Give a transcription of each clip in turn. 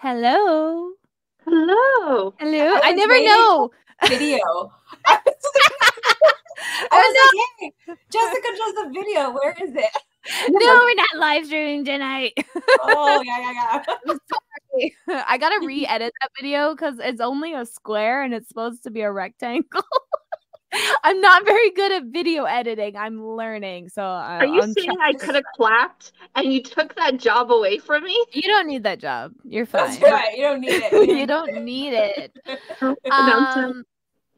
Hello. Hello. Hello. I never know. Video. I was like, hey, Jessica does the video. Where is it? No, we're not live streaming tonight. Oh, yeah. I'm sorry. I gotta re-edit that video because it's only a square and it's supposed to be a rectangle. I'm not very good at video editing. I'm learning. So are you saying I could have clapped and you took that job away from me? You don't need that job. You're fine. That's right. You don't need it. You don't need it.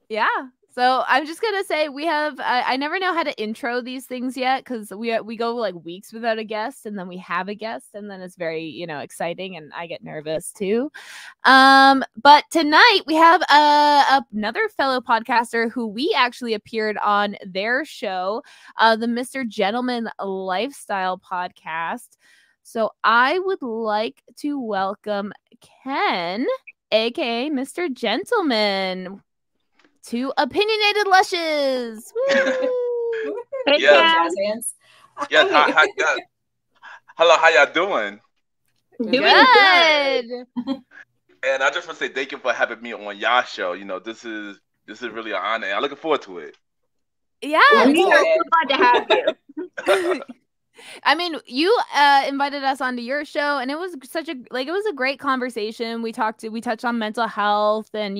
Yeah. So I'm just gonna say we have. I never know how to intro these things yet because we go like weeks without a guest, and then we have a guest, and then it's very exciting, and I get nervous too. But tonight we have another fellow podcaster who we actually appeared on their show, the MrGentleman Lifestyle Podcast. So I would like to welcome Ken, aka Mr. Gentleman, to Opinionated Lushes. Woo! Hey, Jazz hands. Yes, hi, yes. Hello, how y'all doing? Good. And I just want to say thank you for having me on y'all show. This is really an honor. I'm looking forward to it. Yeah. We are so glad to have you. I mean, you invited us onto your show, and it was it was a great conversation. We touched on mental health and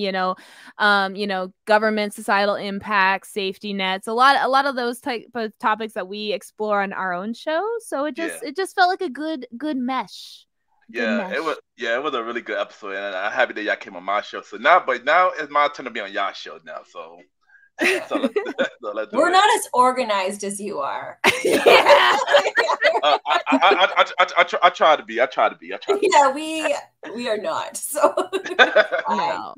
government, societal impacts, safety nets, a lot of those type of topics that we explore on our own show. So it just felt like a good mesh. It was a really good episode, and I'm happy that y'all came on my show. So now it's my turn to be on y'all show now. So let's We're not as organized as you are. Yeah. I try to be. Yeah, we are not. So no.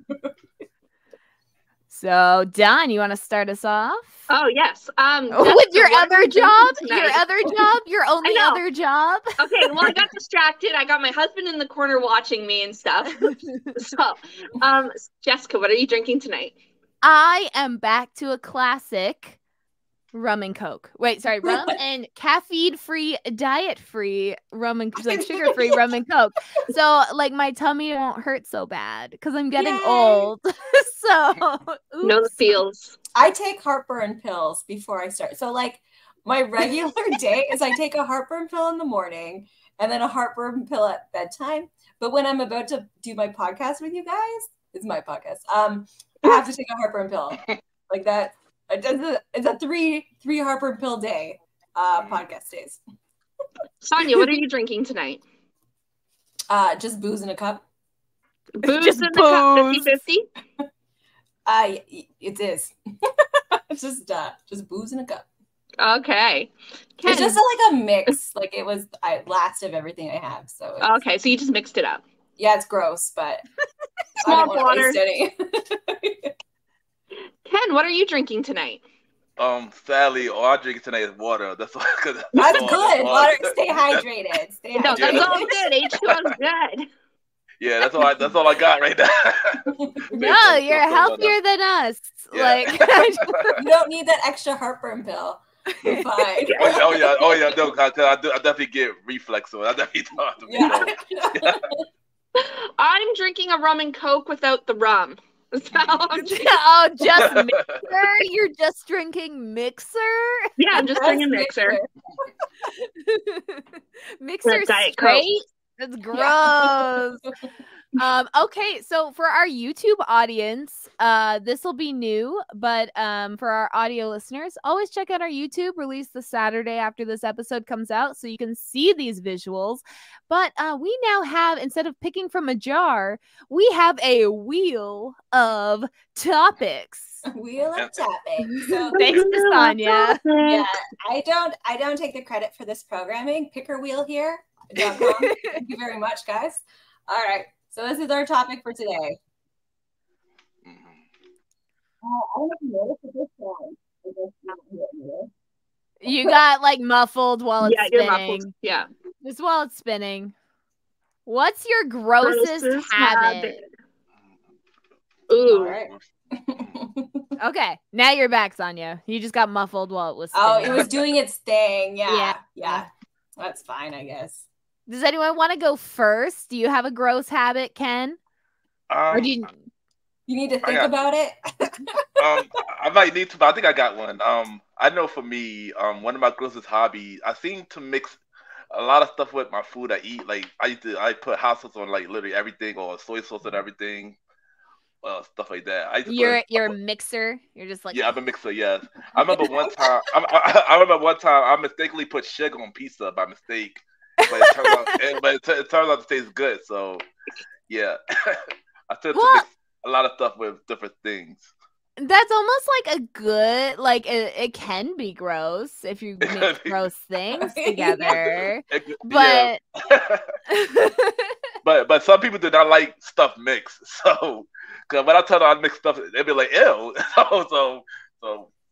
So Don, you want to start us off? Oh yes. With your other job? Your other job? Your only other job? Okay, well I got distracted. I got my husband in the corner watching me and stuff. So Jessica, what are you drinking tonight? I am back to a classic rum and Coke. Wait, sorry, rum and caffeine-free, diet-free rum and sugar-free rum and Coke. So my tummy won't hurt so bad because I'm getting old. So know the feels. I take heartburn pills before I start. So my regular day is I take a heartburn pill in the morning and then a heartburn pill at bedtime. But when I'm about to do my podcast with you guys, it's my podcast. I have to take a heartburn pill like that. It's a three heartburn pill day podcast days. Sonia, what are you drinking tonight? Just booze in a cup. Booze in a cup, 50-50? It is. It's just booze in a cup. Okay. It's just like a mix. It was last of everything I have. So okay, so you just mixed it up. Yeah, it's gross, but small water. Ken, what are you drinking tonight? Sadly, all I drink tonight is water. That's all. That's good. Water. Stay hydrated. No, that's all good. H2O is good. Yeah, that's all I got right now. No, you're healthier than us. Yeah. You don't need that extra heartburn pill. You're fine. Oh yeah. No, I definitely get reflex. So I definitely don't. I'm drinking a rum and Coke without the rum. So oh, just mixer? You're just drinking mixer? Yeah, I'm just drinking mixer. Mixer's great. That's gross. Okay, so for our YouTube audience, this will be new, but for our audio listeners, always check out our YouTube, released the Saturday after this episode comes out, so you can see these visuals. But we now have, instead of picking from a jar, we have a wheel of topics. Wheel of topics. So thanks to Sonia. Yeah, I don't take the credit for this programming. Pickerwheel.com. Thank you very much, guys. All right. So this is our topic for today. I don't know if this one. You got muffled while it's spinning. Muffled. Yeah. Just while it's spinning. What's your grossest habit? Ooh. All right. Okay. Now you're back, Sonia. You just got muffled while it was spinning. Oh, it was doing its thing. Yeah. That's fine, I guess. Does anyone want to go first? Do you have a gross habit, Ken? Or do you need to think about it? I might need to, but I think I got one. I know for me, one of my grossest hobbies, I seem to mix a lot of stuff with my food I eat. Like I put hot sauce on like literally everything, or soy sauce on everything, stuff like that. You're a mixer. You're just like, yeah, I'm a mixer. Yes, I remember one time. I remember one time I mistakenly put sugar on pizza by mistake, but it turns out it tastes good. So yeah, I tend to mix a lot of stuff with different things. That's almost like a good, like it can be gross if you mix gross things together. But but some people do not like stuff mixed. So because when I tell them I mix stuff, they'll be like, ew. So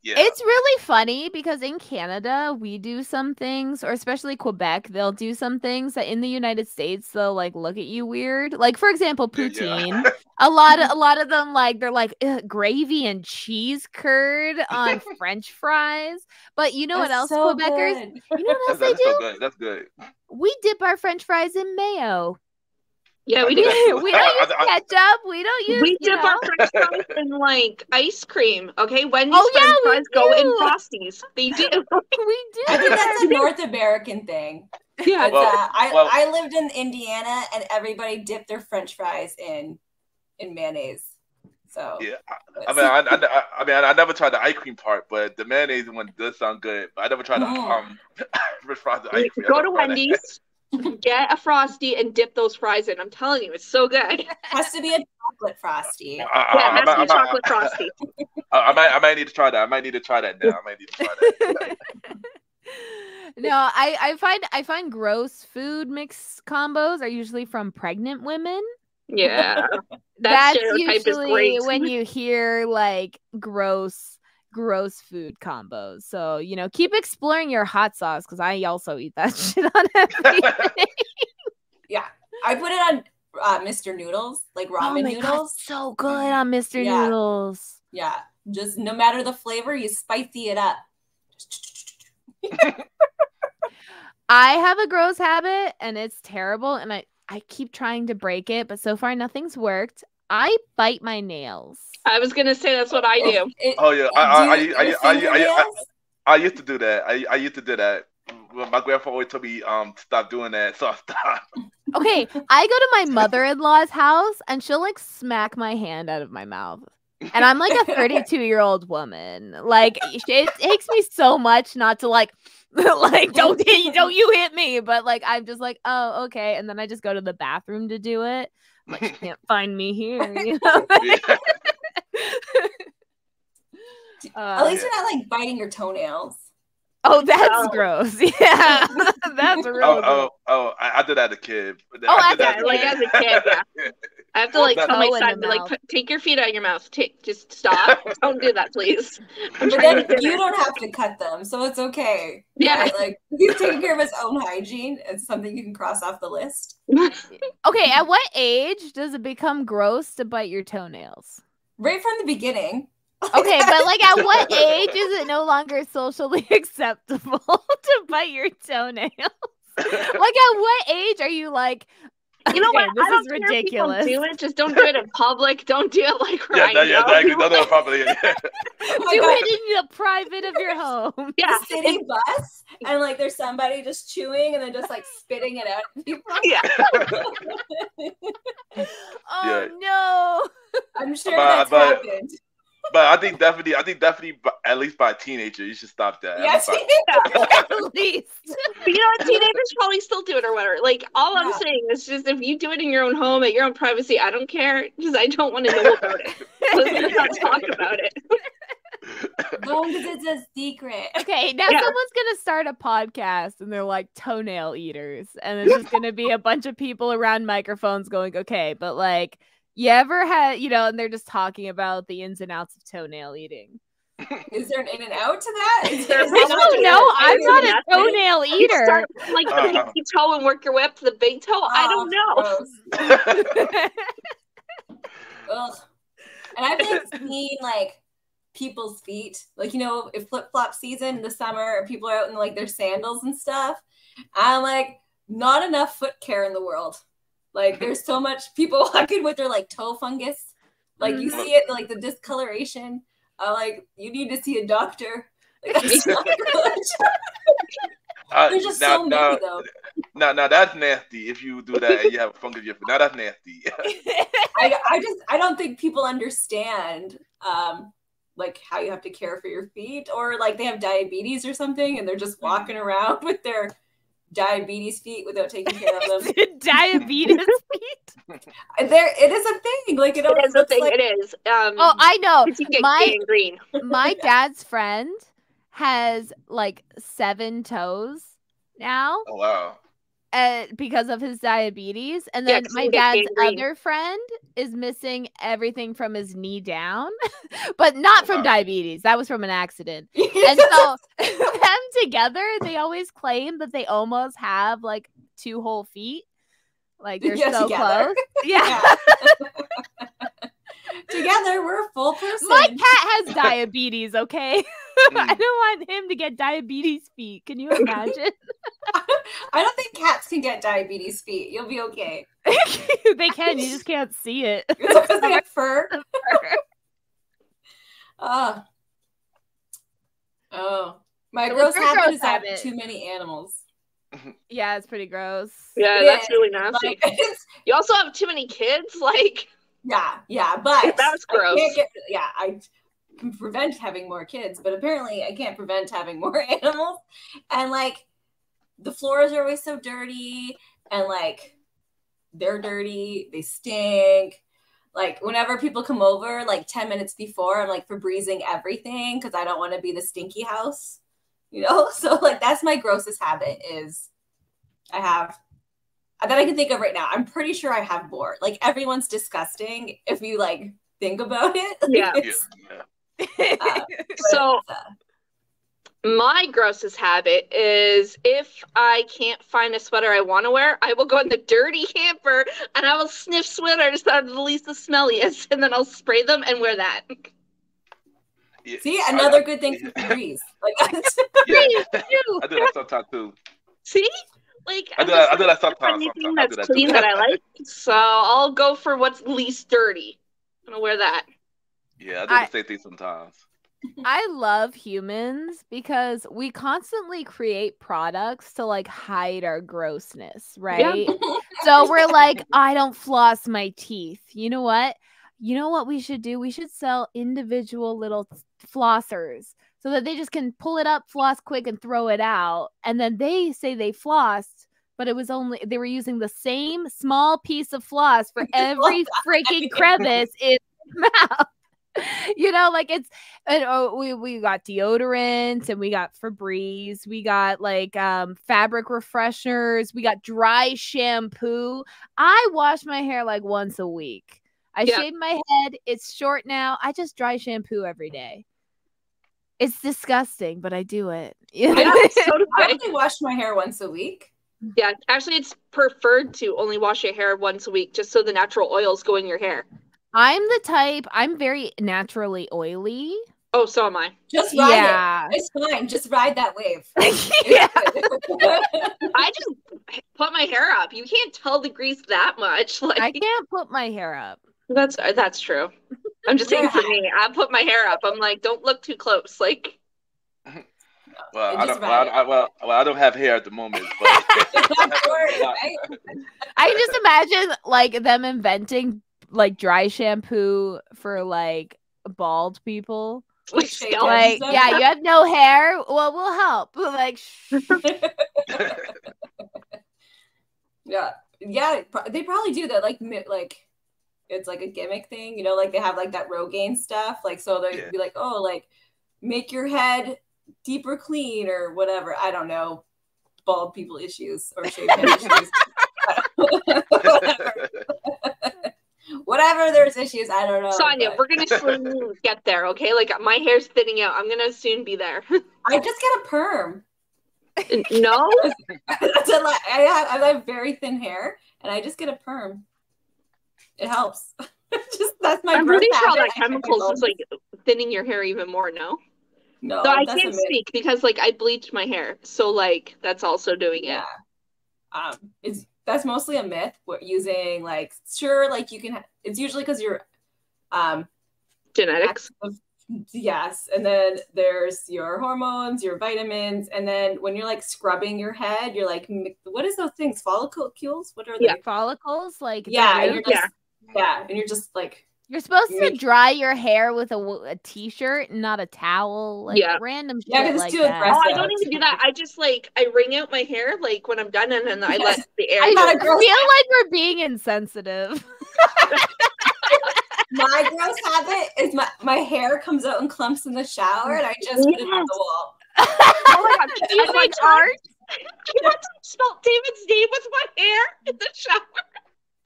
yeah. It's really funny because in Canada we do some things, or especially Quebec, they'll do some things that in the United States they'll like look at you weird. Like for example, poutine. A lot of them like they're like gravy and cheese curd on French fries. But you know what else, so Quebecers? good. You know what else they do? So good. That's good. We dip our French fries in mayo. Yeah, we do. We don't use ketchup. We don't use. We dip our French fries in like ice cream. Okay, Wendy's Oh, yeah, French we fries go in do. Frosties. They do. We do. I think that's a North American thing. Yeah. I lived in Indiana, and everybody dipped their French fries in mayonnaise. So yeah, I never tried the ice cream part, but the mayonnaise one does sound good. But I never tried the French fries with ice cream. Go to Wendy's, get a Frosty, and dip those fries in. I'm telling you, it's so good. It has to be a chocolate Frosty. It has to be chocolate Frosty. I might need to try that. I might need to try that now. I might need to try that. No, I find gross food mix combos are usually from pregnant women. Yeah, that stereotype is usually great. when you hear like gross food combos. So keep exploring your hot sauce because I also eat that shit on everything. Yeah, I put it on Mr. Noodles, like ramen noodles. God, so good on Mr. Noodles. Yeah, just no matter the flavor, you spicy it up. I have a gross habit and it's terrible, and I keep trying to break it, but so far nothing's worked. I bite my nails. I was gonna say that's what I do. I used to do that. I used to do that. My grandpa always told me stop doing that, so I stopped. Okay, I go to my mother-in-law's house and she'll like smack my hand out of my mouth. And I'm like a 32-year-old woman. Like it takes me so much not to like don't you hit me, but like I'm just like, oh, okay, and then I just go to the bathroom to do it. I'm like, you can't find me here. At least you're not like biting your toenails. Oh, that's gross. Yeah, that's real. I did that as a kid. As a kid, yeah. I have to like tell my son, like, take your feet out of your mouth. Just stop. Don't do that, please. But then you don't have to cut them, so it's okay. Yeah, right? Like he's taking care of his own hygiene. It's something you can cross off the list. Okay, at what age does it become gross to bite your toenails? Right from the beginning. Okay, but like at what age is it no longer socially acceptable to bite your toenails? Like at what age are you like, you know what? This I don't is ridiculous. Do it. Just don't do it in public. Don't do it like where don't do it in public. Do it in the private of your home. Yeah, city bus, and like there's somebody just chewing and then just like spitting it out at people. Yeah. No. I'm sure that's happened. But I think definitely, at least by a teenager, you should stop that. Yes, at least. But you know what? Teenagers probably still do it or whatever. Like, all I'm saying is just if you do it in your own home, at your own privacy, I don't care because I don't want to know about it. Let's not talk about it. Long as it's a secret. Okay, now someone's going to start a podcast and they're like toenail eaters. And it's just going to be a bunch of people around microphones going, okay, but like, you ever had, and they're just talking about the ins and outs of toenail eating. Is there an in and out to that? I'm not a toenail eater. You start like the pinky toe and work your way up to the big toe. I don't know. Ugh. And I've been seeing like people's feet, like if flip flop season in the summer, people are out in like their sandals and stuff. I'm like, not enough foot care in the world. Like there's so much people walking with their like toe fungus. Like you see it, like the discoloration. Like you need to see a doctor. Like, that's not good. There's just so many though. Now that's nasty. If you do that and you have fungus in your foot, now that's nasty. I don't think people understand like how you have to care for your feet, or like they have diabetes or something and they're just walking around with their diabetes feet without taking care of them. Diabetes feet. It is a thing. Like it is a thing. like... It is. Oh, I know. You get gangrene. My dad's friend has like 7 toes now. Oh wow. Because of his diabetes, and then my dad's other friend is missing everything from his knee down, but not from diabetes. That was from an accident. And so them together, they always claim that they almost have like 2 whole feet. Like they're so close. Yeah. Together, we're a full person. My cat has diabetes, okay? I don't want him to get diabetes feet. Can you imagine? I don't think cats can get diabetes feet. You'll be okay. They can. You just can't see it. It's because they have fur. My gross habit is I have too many animals. Yeah, it's pretty gross. Yeah, that's really nasty. You also have too many kids, like. Yeah, but that's gross. I can prevent having more kids, but apparently I can't prevent having more animals. And like the floors are always so dirty, and like they're dirty, they stink. Like whenever people come over, like 10 minutes before, I'm like Febrezing everything because I don't want to be the stinky house, you know? So like that's my grossest habit is I have that I can think of right now. I'm pretty sure I have more. Like everyone's disgusting if you like think about it. So my grossest habit is if I can't find a sweater I want to wear, I will go in the dirty hamper and I will sniff sweaters that are the least the smelliest, and then I'll spray them and wear that. Yeah. See, another good thing for Febreze. Like, I do that sometimes too. See? Like I do that sometimes. Anything that's clean that I like, so I'll go for what's least dirty. I'm gonna wear that. Yeah, I do the same thing sometimes. I love humans because we constantly create products to like hide our grossness, right? Yeah. So we're like, I don't floss my teeth. You know what? You know what we should do? We should sell individual little flossers, so that they just can pull it up, floss quick, and throw it out. And then they say they flossed, but it was only they were using the same small piece of floss for every freaking crevice in their mouth. You know, like it's we got deodorant and we got Febreze, we got like fabric refreshers, we got dry shampoo. I wash my hair like once a week. I shave my head. It's short now. I just dry shampoo every day. It's disgusting, but I do it. I only wash my hair once a week. Yeah, actually, it's preferred to only wash your hair once a week, just so the natural oils go in your hair. I'm very naturally oily. Oh, so am I. Just ride it. It's fine. Just ride that wave. Yeah. I just put my hair up. You can't tell the grease that much. Like I can't put my hair up. That's true. I'm just saying for me, I put my hair up. I'm like, don't look too close. Like, well, I don't have hair at the moment. But I can just imagine like them inventing like dry shampoo for like bald people. Like, yeah, you have no hair. Well, we'll help. Like, yeah, they probably do that. Like. It's like a gimmick thing, you know, like they have like that Rogaine stuff, like so they'd be like, oh, like make your head deeper clean or whatever. I don't know, bald people issues or shaved head issues. Whatever, there's issues. I don't know. Sonia, we're gonna soon get there, okay? Like my hair's thinning out. I'm gonna soon be there. I just get a perm. No, I have very thin hair, and I just get a perm. It helps. That's my. I'm pretty sure all that chemicals is like thinning your hair even more. No, so I can't speak because like I bleached my hair, so like that's also doing it. that's mostly a myth. We're using like, sure, like you can, it's usually because you're genetics. Yes. And then there's your hormones, your vitamins. And then when you're like scrubbing your head, you're like, what is those things? Follicles? What are they? Follicles? Like, yeah. And you're just, and you're just like, you're supposed to dry your hair with a t-shirt, not a towel. Like random shit. Yeah, like too that. aggressive. Oh, I don't even do that. I just like I wring out my hair like when I'm done, and then I let the air. I feel like we're being insensitive. My gross habit is my hair comes out in clumps in the shower, and I just put it on the wall. Oh my god! Do you make art? I want to spell David's name with my hair in the shower.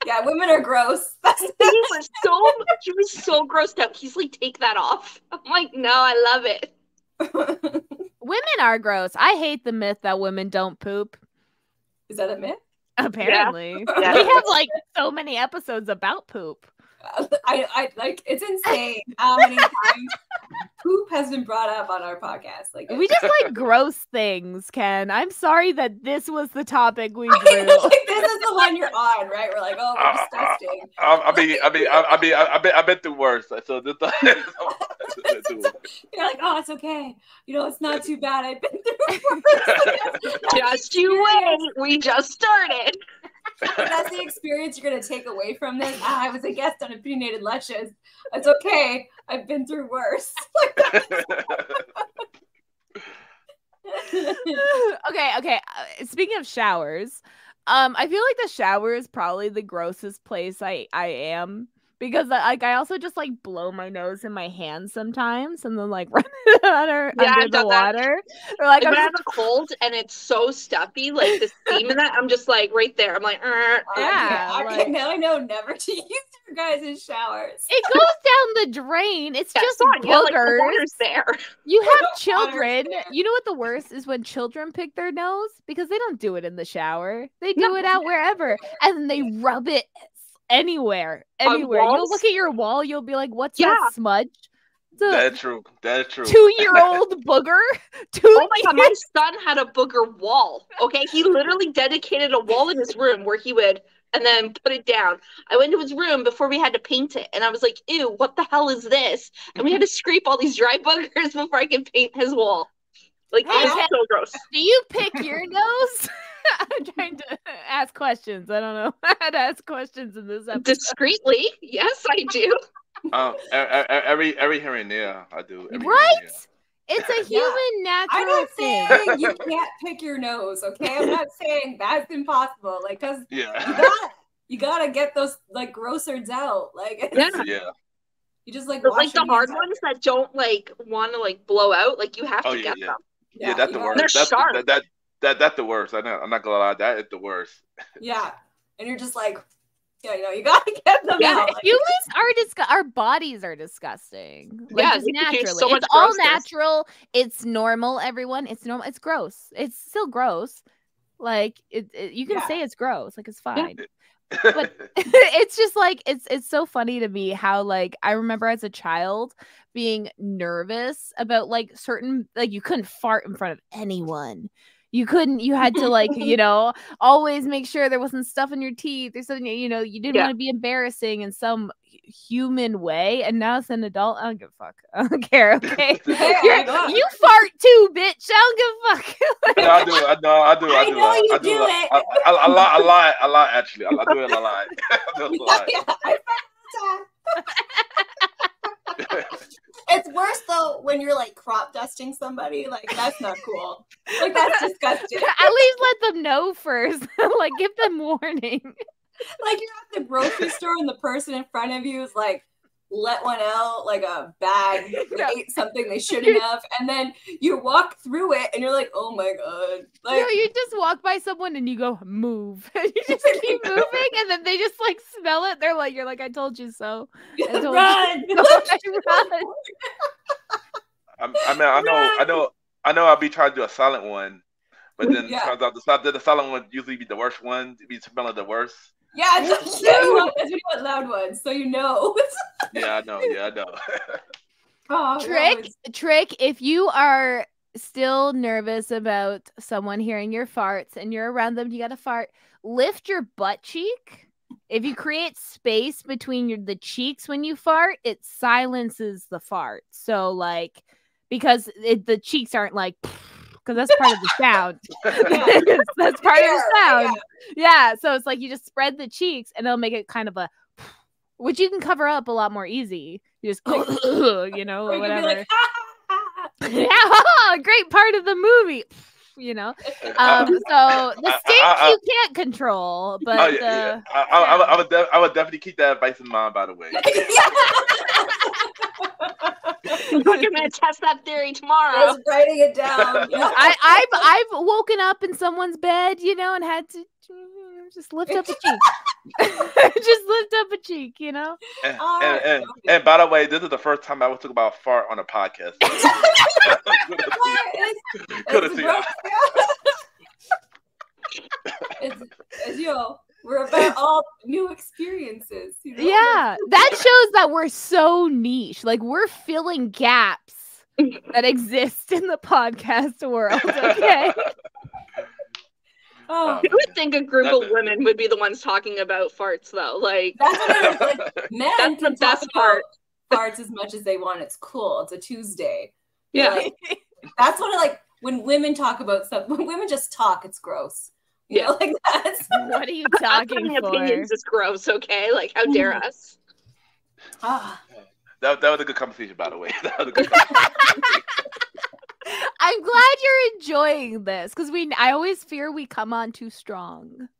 Yeah, women are gross. He was so grossed out. He's like, take that off. I'm like, no, I love it. Women are gross. I hate the myth that women don't poop. Is that a myth? Apparently. Yeah. We have like so many episodes about poop. I like, it's insane how many times poop has been brought up on our podcast. Like, we just like gross things, Ken. I'm sorry that this was the topic we drew. Like, this is the one you're on, right? We're like, oh, we're disgusting. I've been through worse. So this you're like, oh, it's okay. You know, it's not too bad. I've been through worse. Just you wait. We just started. That's the experience you're going to take away from this. I was a guest on Opinionated Lushes. It's okay. I've been through worse. Okay. Speaking of showers, I feel like the shower is probably the grossest place I am. Because like I also just like blow my nose in my hands sometimes and then like run it under the water. Or like when I have a cold and it's so stuffy, like the steam in that, I'm just like right there. I'm like, like, now I know never to use your guys' showers. It goes down the drain. It's just boogers. Yeah, like the water's there. You have children. You know what the worst is when children pick their nose because they don't do it in the shower. They do it out wherever, and then they rub it anywhere. You'll look at your wall, you'll be like, what's that smudge? That's true. 2-year-old booger. Oh my god, my son had a booger wall. Okay, he literally dedicated a wall in his room where he would and then put it down. I went to his room before we had to paint it, and I was like, ew, what the hell is this? And we had to scrape all these dry boogers before I could paint his wall. Like, it's so gross. Do you pick your nose? I'm trying to ask questions. I don't know how to ask questions in this episode. Discreetly, yes, I do. Every here and there, I do. Right? It's a human natural I'm not thing. saying you can't pick your nose, okay? I'm not saying that's impossible. Like, because you gotta get those like grossards out. Like, you just like like the hard ones that don't like want to like blow out. Like you have to get them. Yeah, that's the worst. They're sharp. That's the worst. I'm not gonna lie. That is the worst. Yeah, and you're just like, you gotta get them out. Like, humans are our bodies are disgusting. Like, just naturally, so it's all natural. It's normal. Everyone, it's normal. It's gross. It's still gross. Like you can say it's gross. Like it's fine. Yeah. But it's just like it's so funny to me how like I remember as a child being nervous about like certain like you couldn't fart in front of anyone. You had to like, always make sure there wasn't stuff in your teeth or something, you didn't want to be embarrassing in some human way. And now as an adult, I don't give a fuck. I don't care, okay? You fart too, bitch. I don't give a fuck. No, I do. I know you do it. I lie, actually. I do it a lot. It's worse though when you're like crop dusting somebody. Like that's not cool. Like that's disgusting. At least let them know first. Like give them warning. Like you're at the grocery store and the person in front of you is like let one out like a bag. They ate something they shouldn't have, and then you walk through it and you're like, oh my god. Like you just walk by someone and you go move. And you just keep moving, and then they just like smell it. You're like, I told you so. Run. Run. I know. I'll be trying to do a silent one, but then it turns out the silent one usually be the worst one. It be smelling the worst. Yeah, that's true. Because we want loud ones, so you know. Yeah, I know. Trick, if you are still nervous about someone hearing your farts and you're around them, you got to fart, lift your butt cheek. If you create space between the cheeks when you fart, it silences the fart. So like, because the cheeks aren't like, because that's part of the sound. That's part of the sound. Yeah. So it's like you just spread the cheeks and it'll make it kind of a, which you can cover up a lot more easy. You just, you know, or whatever. Like, yeah, great part of the movie. You know, so the stinks you can't control, but I would definitely keep that advice in mind. By the way, I'm gonna test that theory tomorrow. I was writing it down. Yeah. I've woken up in someone's bed, you know, and had to just lift up a cheek. Just lift up a cheek, you know. And by the way, this is the first time I ever talk about fart on a podcast. We're about all new experiences. You know? Yeah, that shows that we're so niche. Like we're filling gaps that exist in the podcast world. Okay. Oh, you would think a group of women would be the ones talking about farts, though. Like that's what it is. Like, men that's the best part. Farts as much as they want. It's cool. It's a Tuesday. Yeah, like, that's what I like when women talk about stuff. When women just talk, it's gross. You know, like that's what are you talking for? Opinions is gross. Okay, like how dare us? That was a good conversation, by the way. That was a good conversation. I'm glad you're enjoying this because I always fear we come on too strong.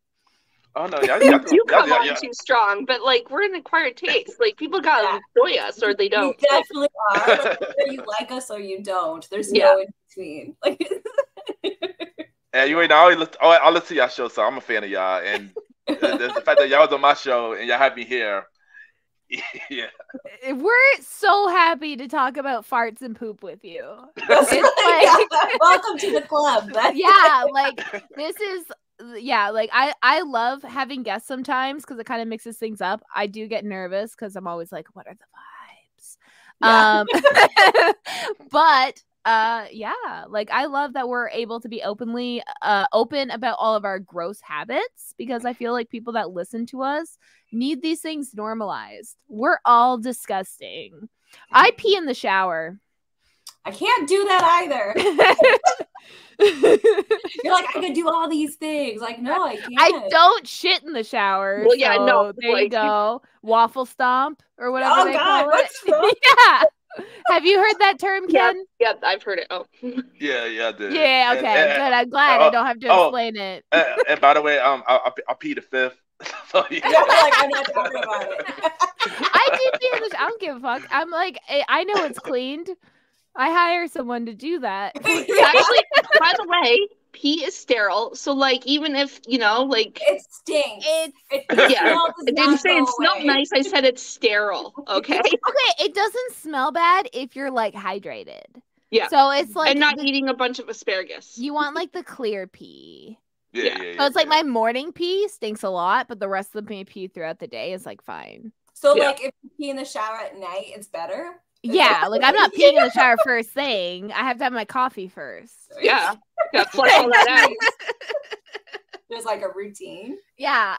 Oh no, you come on too strong, but like we're an acquired taste. Like people gotta enjoy us or they don't. You definitely are. Like, either you like us or you don't. There's no in between. Like. Yeah, you ain't always I'll listen to y'all show, so I'm a fan of y'all, and the fact that y'all was on my show and y'all had me here. Yeah, we're so happy to talk about farts and poop with you. It's like, welcome to the club. Yeah, like this is like I love having guests sometimes because it kind of mixes things up. I do get nervous because I'm always like, what are the vibes? But like I love that we're able to be open about all of our gross habits because I feel like people that listen to us need these things normalized. We're all disgusting. I pee in the shower. I can't do that either. You're like, I could do all these things. Like, no, I can't. I don't shit in the shower. Well, yeah, no. There you go. Waffle stomp or whatever they call what's it. wrong? Yeah. Have you heard that term, Ken? Yeah, I've heard it. Oh. Yeah, I did. Yeah, okay, good. I'm glad I don't have to explain it. And by the way, I'll pee the fifth. So, like, I'm not talking about it. I do pee in the shower. I don't give a fuck. I'm like, I know it's cleaned. I hire someone to do that. Actually, by the way, pee is sterile. So, like, even if, you know, like... It stinks. I didn't say it smelled nice. I said it's sterile, okay? Okay, it doesn't smell bad if you're, like, hydrated. Yeah. So, it's like... And not eating a bunch of asparagus. You want, like, the clear pee. Yeah. So, it's like my morning pee stinks a lot, but the rest of the pee throughout the day is, like, fine. So, like, if you pee in the shower at night, it's better? Yeah, like I'm not peeing in the shower first thing. I have to have my coffee first. Yeah, flush all that out. There's like a routine. Yeah.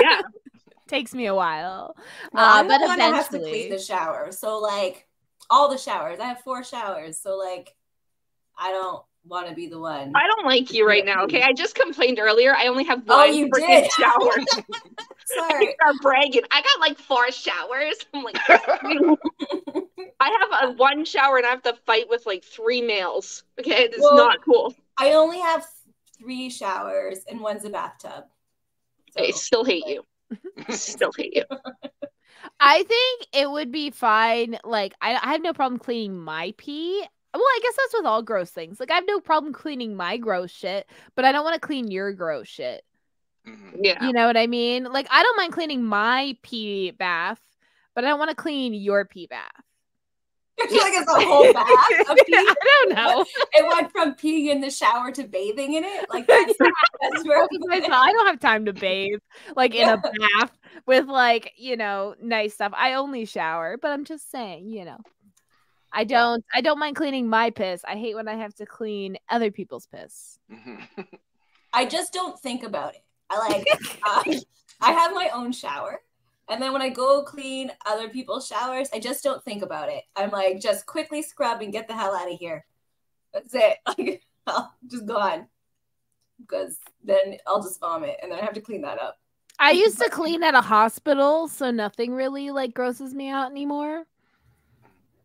Yeah. Takes me a while. But eventually I have to clean the shower. So like all the showers. I have 4 showers. So like I don't want to be the one. I don't like you right now, okay? I just complained earlier. I only have 1 freaking shower. Sorry. I'm bragging. I got like 4 showers. I'm like, I have 1 shower and I have to fight with like 3 males. Okay, this is not cool. I only have 3 showers and 1's a bathtub. So, I still hate you. Still hate you. I think it would be fine. Like, I have no problem cleaning my pee. Well, I guess that's with all gross things. Like, I have no problem cleaning my gross shit, but I don't want to clean your gross shit. Yeah. You know what I mean? Like, I don't mind cleaning my pee bath, but I don't want to clean your pee bath. I feel like it's a whole bath of pee. I don't know. It went from peeing in the shower to bathing in it. Like that's where I don't have time to bathe like in a bath with like, you know, nice stuff. I only shower, but I'm just saying, you know. I don't mind cleaning my piss. I hate when I have to clean other people's piss. I just don't think about it. I have my own shower. And then when I go clean other people's showers, I just don't think about it. I'm like, just quickly scrub and get the hell out of here. That's it. Like, I'll just go on. Because then I'll just vomit and then I have to clean that up. I used to clean at a hospital, so nothing really like grosses me out anymore.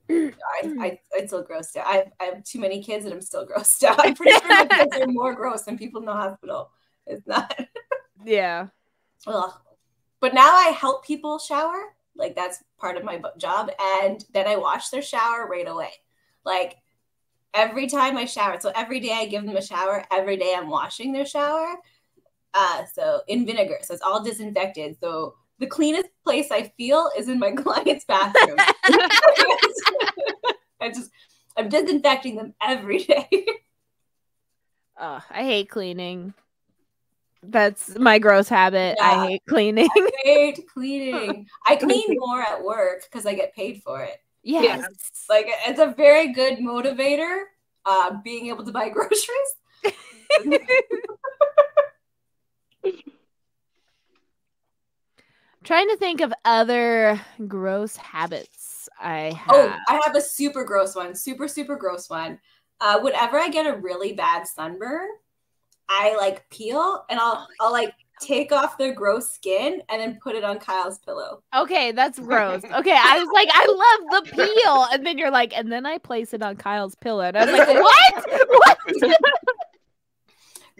I still grossed out. I have too many kids and I'm still grossed out. I'm pretty sure my kids are more gross than people in the hospital. It's not. Yeah. Ugh. But now I help people shower. Like that's part of my job. And then I wash their shower right away. Like every time I shower. So every day I give them a shower. Every day I'm washing their shower. So in vinegar. So it's all disinfected. So the cleanest place I feel is in my client's bathroom. I'm disinfecting them every day. I hate cleaning. That's my gross habit. Yeah. I hate cleaning. I clean more at work because I get paid for it. Yes. Like it's a very good motivator, being able to buy groceries. Trying to think of other gross habits I have. Oh, I have a super gross one. Super gross one. Whenever I get a really bad sunburn, I like peel and I'll like take off the gross skin and then put it on Kyle's pillow. Okay, that's gross. Okay, I was like, I love the peel. And then you're like, and then I place it on Kyle's pillow. And I was like, what?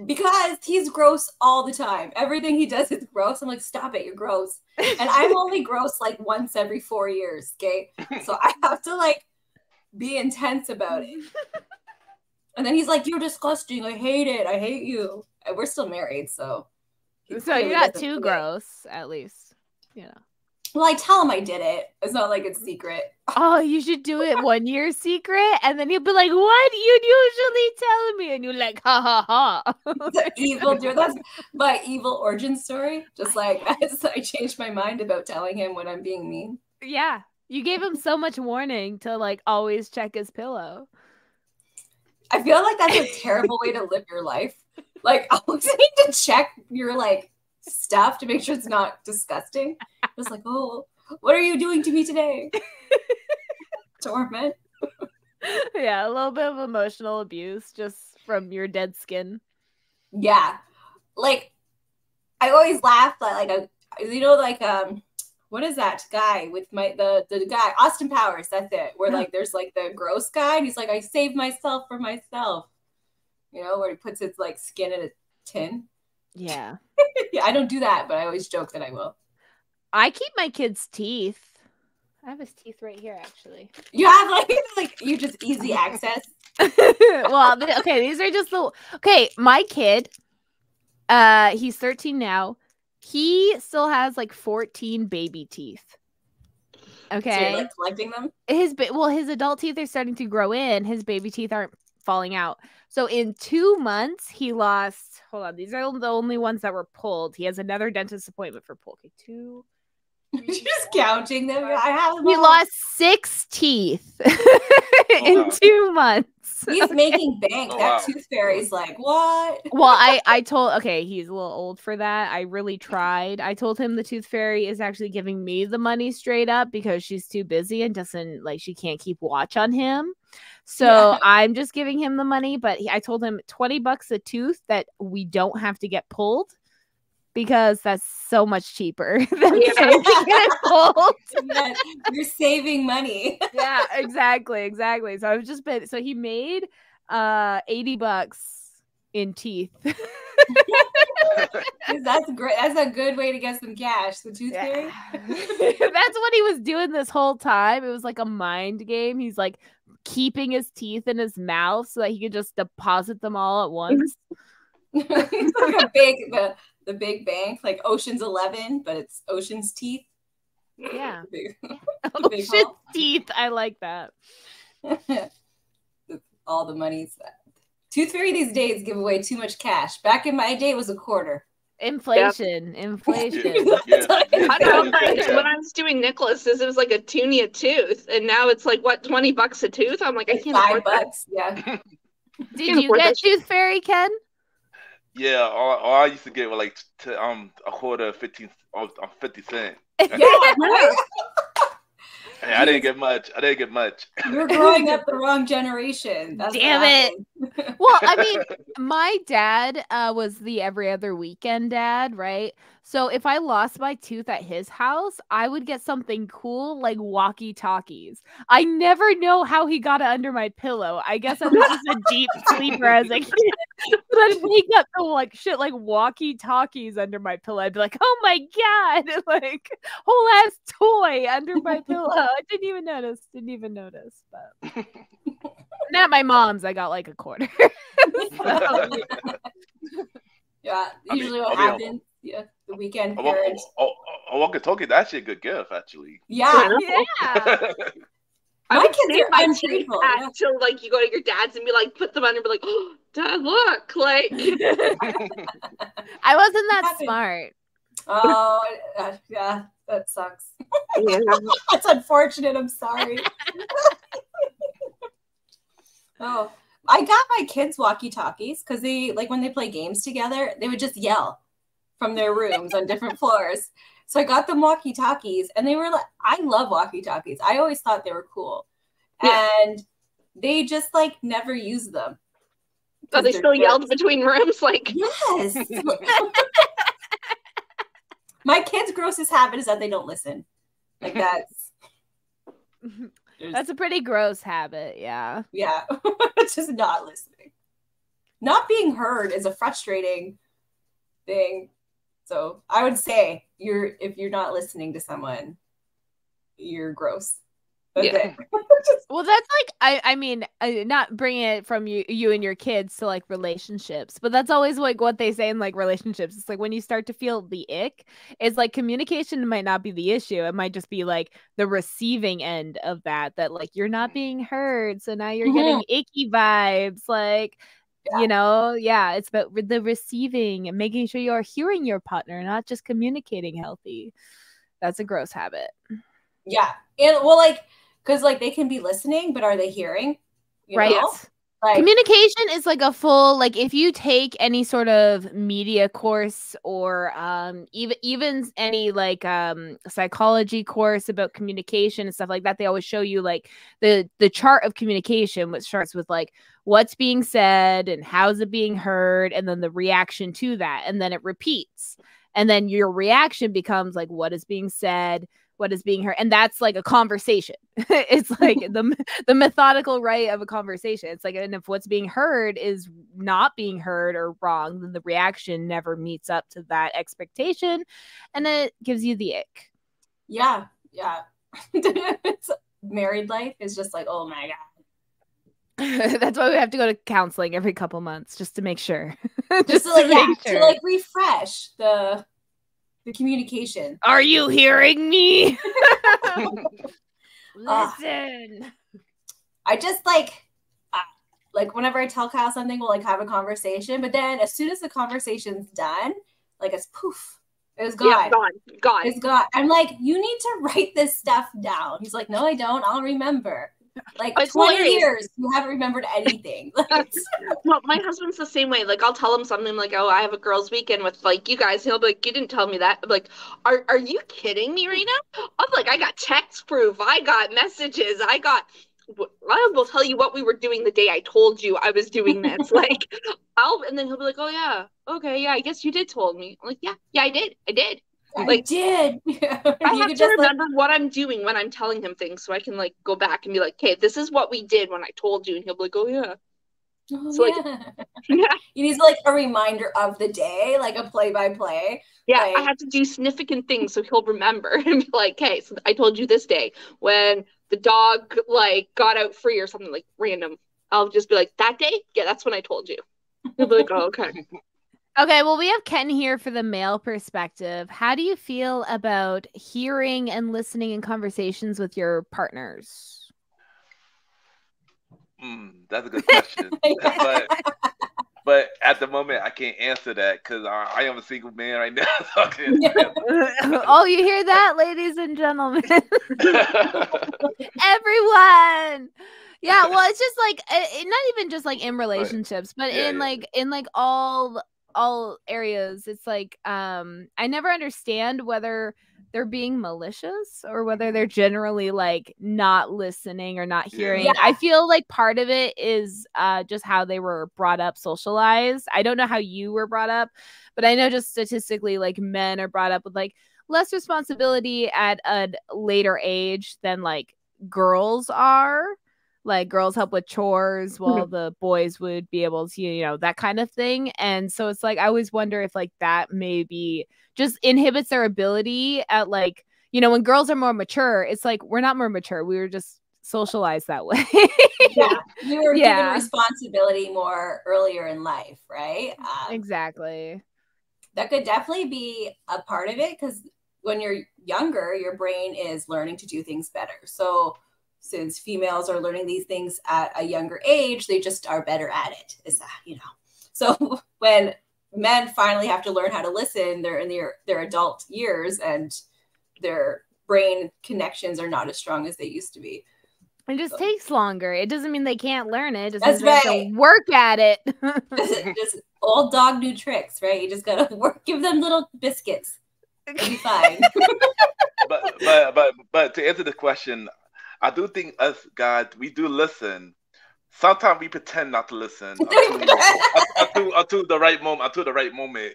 Because he's gross all the time. Everything he does is gross. I'm like, stop it, you're gross. And I'm only gross like once every 4 years, okay? So I have to like be intense about it. And then he's like, you're disgusting. I hate it. I hate you. And we're still married, so. So you're not too gross, at least, you know. Well, I tell him I did it. It's not like it's secret. Oh, you should do it 1 year secret, and then he'll be like, "What? You'd usually tell me," and you're like, "Ha ha ha." The evil, dude. That's my evil origin story. Just like I changed my mind about telling him when I'm being mean. Yeah, you gave him so much warning to like always check his pillow. I feel like that's a terrible way to live your life. Like, always need to check your like stuff to make sure it's not disgusting. It's like, oh, what are you doing to me today? Torment. Yeah, a little bit of emotional abuse just from your dead skin. Yeah, like I always laugh like what is that guy with the guy Austin Powers? That's it. Where like there's like the gross guy, and he's like, I saved myself for myself. You know, where he puts his like skin in a tin. Yeah. Yeah, I don't do that, but I always joke that I will. I keep my kids' teeth. I have his teeth right here, actually. You have like you just easy access. Well, okay, these are just my kid. He's 13 now. He still has like 14 baby teeth. Okay. So you're like collecting them? His adult teeth are starting to grow in. His baby teeth aren't falling out. So in 2 months, he lost. Hold on, these are the only ones that were pulled. He has another dentist appointment for pull. Okay, 2. You're just counting them. I have them. He lost 6 teeth in 2 months. He's making bank. That tooth fairy's like, what? Well, I told, he's a little old for that. I really tried. I told him the tooth fairy is actually giving me the money straight up because she's too busy and doesn't like, she can't keep watch on him. So I'm just giving him the money, but I told him $20 a tooth that we don't have to get pulled because that's so much cheaper than get pulled. Yes, you're saving money. Yeah, exactly. So I've just been, so he made $80 in teeth. That's great. That's a good way to get some cash. The tooth fairy. That's what he was doing this whole time. It was like a mind game. He's like keeping his teeth in his mouth so that he could just deposit them all at once. It's like the big bank, like Ocean's 11, but it's Ocean's teeth. Yeah. Ocean's teeth. I like that. All the monies. Tooth fairy these days give away too much cash. Back in my day, it was a quarter. Inflation. Yeah. I know, like, Yeah. when I was doing Nicholas's, it was like a toonie a tooth, and now it's like what, $20 a tooth? I'm like, I Like can't afford that. $5, yeah. Did Can't you afford get that shit. Tooth Fairy, Ken? Yeah, all I used to get was like a quarter, 50 cents. Yeah, right? Hey, I didn't get much. You're growing up the wrong generation. That's Damn what it. happened. Well, I mean, my dad was the every other weekend dad, right? So if I lost my tooth at his house, I would get something cool like walkie-talkies. I never know how he got it under my pillow. I guess I was just a deep sleeper as a kid. But I'd wake up to like shit like walkie-talkies under my pillow. I'd be like, oh my God, like whole ass toy under my pillow. I didn't even notice. But not my mom's. I got like a quarter. So, Yeah, usually what happens, yeah, the weekend parents. Walkie-talkie, that's actually a good gift, actually. Yeah, yeah. I my would kids save are my teeth ungrateful. Yeah. until like you go to your dad's and be like, put them under, and be like, oh, Dad, look, like. I wasn't that Happened. smart. Oh, yeah, that sucks. Yeah. That's unfortunate. I'm sorry. Oh, I got my kids walkie-talkies because they like when they play games together, they would just yell from their rooms on different floors. So I got them walkie-talkies, and they were like, I love walkie-talkies. I always thought they were cool, and they just like never use them. So they still yelled between rooms, like. Yes. My kids' grossest habit is that they don't listen. Like That's a pretty gross habit, yeah. Yeah. It's just not listening. Not being heard is a frustrating thing. So I would say if you're not listening to someone, you're gross. That's it. Well, that's like I mean, not bringing it from you and your kids to like relationships, but that's always like what they say in like relationships. It's like when you start to feel the ick, it's like communication might not be the issue. It might just be like the receiving end of that like you're not being heard, so now you're getting icky vibes. Like, you know, it's about the receiving and making sure you're hearing your partner, not just communicating healthy. That's a gross habit. Yeah, and well, like. Because, like, they can be listening, but are they hearing? You know? Like, communication is like a full, like, if you take any sort of media course or even any like psychology course about communication and stuff like that, they always show you like the chart of communication, which starts with like what's being said and how's it being heard, and then the reaction to that, and then it repeats, and then your reaction becomes like what is being said, what is being heard, and that's like a conversation. It's like the methodical right of a conversation. It's like, and if what's being heard is not being heard or wrong, then the reaction never meets up to that expectation, and it gives you the ick. Yeah. Married life is just like, oh my God. That's why we have to go to counseling every couple months just to make sure. just to like, to like refresh the communication. Are you hearing me? Listen. I just like whenever I tell Kyle something, we'll like have a conversation, but then as soon as the conversation's done, like it's poof, it was gone. Yeah, gone. It's gone. I'm like, you need to write this stuff down. He's like, no, I don't. I'll remember. Like 20 years, you haven't remembered anything. Well, my husband's the same way. Like, I'll tell him something like, "Oh, I have a girls' weekend with like you guys." He'll be like, "You didn't tell me that." I'm like, "Are you kidding me right now?" I'm like, "I got text proof. I got messages. I will tell you what we were doing the day I told you I was doing this." Like, and then he'll be like, "Oh yeah, okay, yeah, I guess you did told me." I'm like, "Yeah, I did. I did. I have to remember what I'm doing when I'm telling him things, so I can like go back and be like, "Okay, this is what we did when I told you," and he'll be like, "Oh yeah." So he needs like a reminder of the day, like a play-by-play. Yeah, like, I have to do significant things so he'll remember and be like, "Okay, so I told you this day when the dog like got out free or something like random." I'll just be like, "That day? Yeah, that's when I told you." He'll be like, "Oh, okay." Okay, well, we have Ken here for the male perspective. How do you feel about hearing and listening in conversations with your partners? That's a good question. But But at the moment, I can't answer that because I am a single man right now. So I can't Oh, you hear that, ladies and gentlemen? Everyone. Yeah, well, it's just like not even just like in relationships, but in like all areas. It's like I never understand whether they're being malicious or whether they're generally like not listening or not hearing. Yeah. I feel like part of it is just how they were brought up, socialized. I don't know how you were brought up, but I know just statistically, like men are brought up with like less responsibility at a later age than like girls are. Like girls help with chores while the boys would be able to, you know, that kind of thing. And so it's like I always wonder if like that maybe just inhibits their ability at like, you know, when girls are more mature, it's like we're not more mature. We were just socialized that way. Yeah. You were given responsibility more earlier in life, right? Exactly. That could definitely be a part of it because when you're younger, your brain is learning to do things better. So since females are learning these things at a younger age, they just are better at it. Is that, you know? So when men finally have to learn how to listen, they're in their adult years and their brain connections are not as strong as they used to be. It just takes longer. It doesn't mean they can't learn it. It just That's means they have to work at it. Just old dog, new tricks, right? You just gotta give them little biscuits. It'll be fine. but to answer the question, I do think us guys, we do listen. Sometimes we pretend not to listen until the right moment,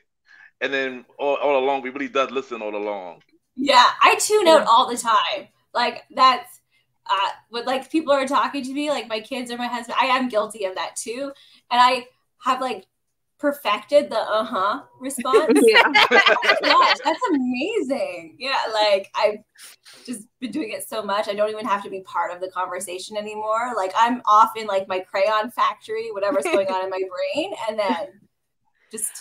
and then all along we really does listen all along. Yeah, I tune out all the time. Like that's when like people are talking to me, like my kids or my husband. I am guilty of that too, and I have like perfected the response. Yeah. Oh my gosh, that's amazing. Yeah, like I've just been doing it so much I don't even have to be part of the conversation anymore. Like I'm off in like my crayon factory, whatever's going on in my brain, and then just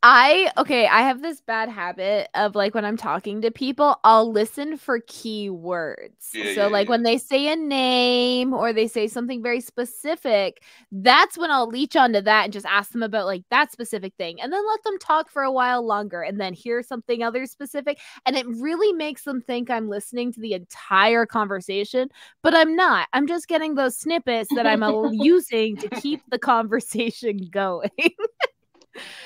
I have this bad habit of like when I'm talking to people, I'll listen for key words. When they say a name or they say something very specific, that's when I'll leech onto that and just ask them about like that specific thing and then let them talk for a while longer and then hear something other specific. And it really makes them think I'm listening to the entire conversation, but I'm not. I'm just getting those snippets that I'm using to keep the conversation going.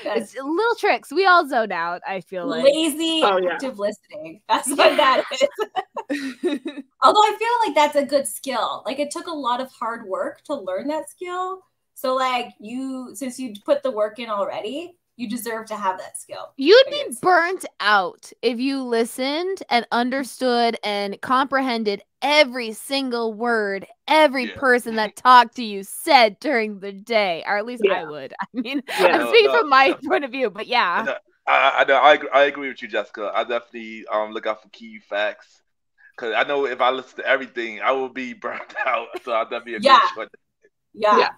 It's little tricks. We all zone out, I feel like. Lazy active listening. That's what that is. Although I feel like that's a good skill. Like it took a lot of hard work to learn that skill. So like since you put the work in already, you deserve to have that skill. You'd be burnt out if you listened and understood and comprehended every single word every person that talked to you said during the day, or at least I would. I mean, I'm speaking from my point of view, but yeah. I agree with you, Jessica. I definitely look out for key facts because I know if I listen to everything, I will be burnt out. So I'll definitely agree with you. Yeah.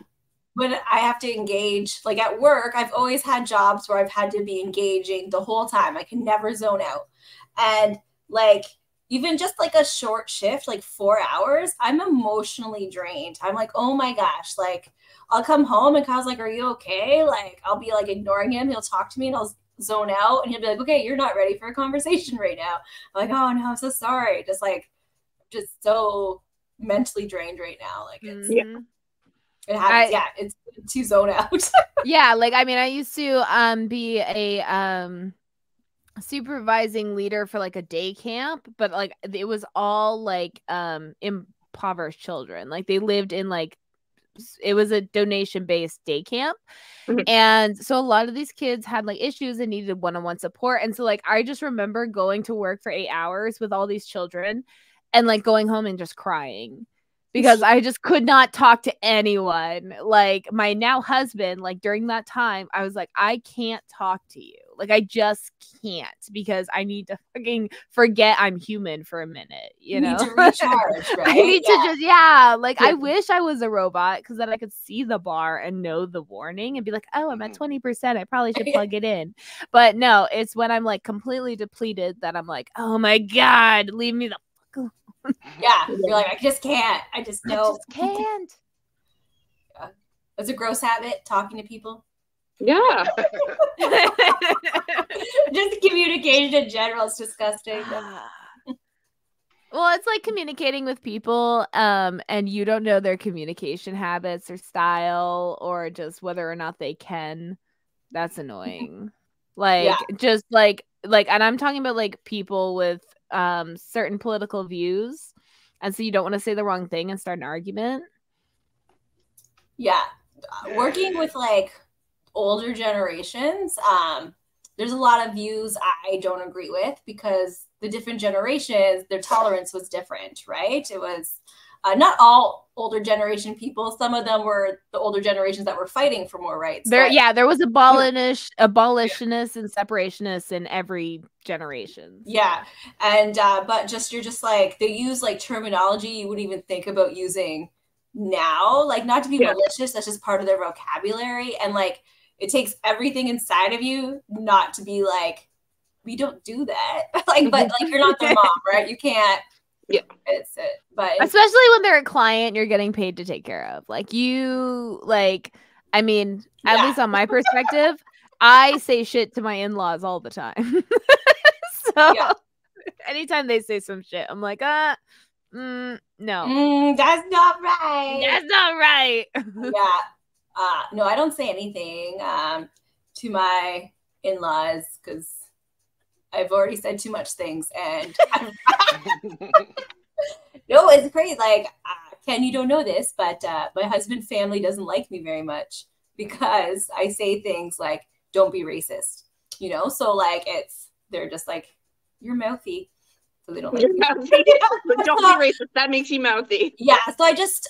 When I have to engage, like at work, I've always had jobs where I've had to be engaging the whole time. I can never zone out. And like, even just like a short shift, like 4 hours, I'm emotionally drained. I'm like, oh my gosh, like I'll come home and Kyle's like, are you okay? Like I'll be like ignoring him. He'll talk to me and I'll zone out and he'll be like, okay, you're not ready for a conversation right now. I'm like, oh no, I'm so sorry. Just so mentally drained right now. Like it's it happens. It's to zone out. Like I mean, I used to be a supervising leader for like a day camp, but like it was all like impoverished children. Like they lived in like it was a donation based day camp. And so a lot of these kids had like issues and needed one-on-one support. And so like I just remember going to work for 8 hours with all these children and like going home and just crying because I just could not talk to anyone. Like my now husband, like during that time, I was like, I can't talk to you. Like I just can't because I need to fucking forget I'm human for a minute, you know? Need to recharge, right? I need to just, I wish I was a robot because then I could see the bar and know the warning and be like, oh, I'm at 20%. I probably should plug it in. But no, it's when I'm like completely depleted that I'm like, oh my God, leave me the fuck alone. You're like, I just can't. I just know. I just can't. It's a gross habit, talking to people. Yeah. Just communication in general is disgusting. Well, it's like communicating with people, and you don't know their communication habits or style or just whether or not they can. That's annoying. Like, just like, and I'm talking about like people with certain political views, and so you don't want to say the wrong thing and start an argument. Yeah, working with like older generations, there's a lot of views I don't agree with because the different generations, their tolerance was different, right? It was not all older generation people. Some of them were the older generations that were fighting for more rights. There was abolitionists and separationists in every generation. Yeah, and but you're just like, they use like terminology you wouldn't even think about using now, like not to be malicious. That's just part of their vocabulary, and like it takes everything inside of you not to be like, we don't do that. Like, but like you're not their mom, right? You can't. Yeah, it's it. But especially when they're a client you're getting paid to take care of. Like you, like, I mean, at least on my perspective, I say shit to my in-laws all the time. So anytime they say some shit, I'm like, no. That's not right. That's not right. No, I don't say anything to my in-laws because I've already said too much things, and no, it's crazy. Like, Ken, you don't know this, but my husband's family doesn't like me very much because I say things like, "Don't be racist," you know. So like, they're just like, "You're mouthy," so they don't like me. But don't be racist. That makes you mouthy. Yeah. So I just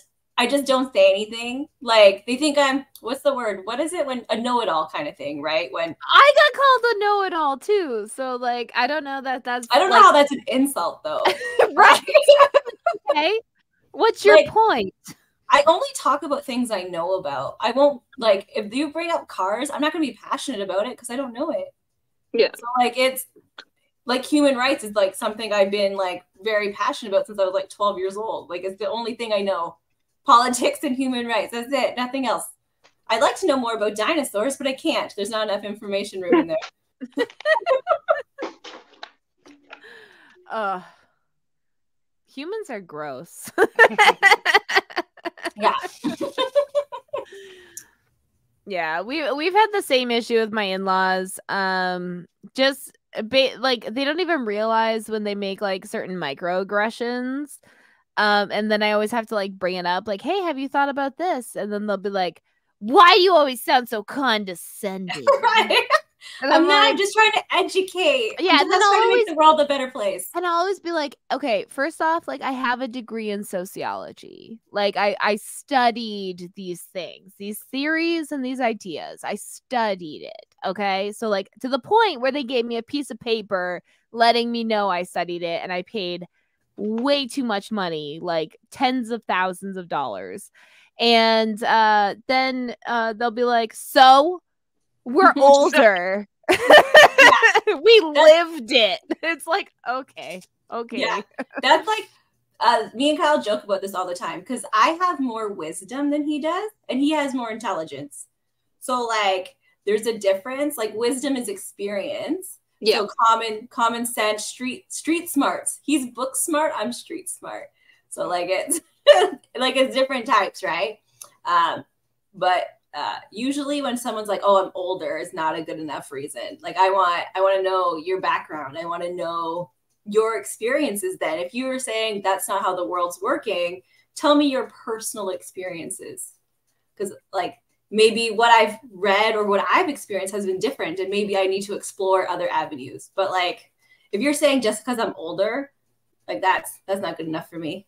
don't say anything. Like, they think I'm, what's the word? What is it? When a know-it-all kind of thing, right? When I got called a know-it-all too. So like, I don't know that's I don't know how that's an insult though. Right. Okay. What's your point? I only talk about things I know about. I won't, like, if you bring up cars, I'm not going to be passionate about it because I don't know it. Yeah. So like, it's like human rights is like something I've been like very passionate about since I was like 12 years old. Like, it's the only thing I know. Politics and human rights. That's it. Nothing else. I'd like to know more about dinosaurs, but I can't. There's not enough information room in there. Humans are gross. Yeah. Yeah, we've had the same issue with my in-laws. Just like they don't even realize when they make like certain microaggressions. And then I always have to like bring it up, like, hey, have you thought about this? And then they'll be like, why do you always sound so condescending? Right. I'm just trying to educate. Yeah, and then I'll always make the world a better place. And I'll always be like, okay, first off, like I have a degree in sociology. Like I studied these things, these theories and these ideas. I studied it. Okay. So like to the point where they gave me a piece of paper letting me know I studied it, and I paid way too much money, like tens of thousands of dollars. And then they'll be like, so we're older. We lived it. It's like, okay. Yeah, that's like me and Kyle joke about this all the time because I have more wisdom than he does, and he has more intelligence. So like, there's a difference. Like, wisdom is experience. Yeah. So common sense, street smarts. He's book smart. I'm street smart. So like it's like it's different types, right? But usually when someone's like, "Oh, I'm older," is not a good enough reason. Like I want to know your background. I want to know your experiences. Then, if you were saying that's not how the world's working, tell me your personal experiences, because like, maybe what I've read or what I've experienced has been different, and maybe I need to explore other avenues. But like, if you're saying just because I'm older, like that's not good enough for me.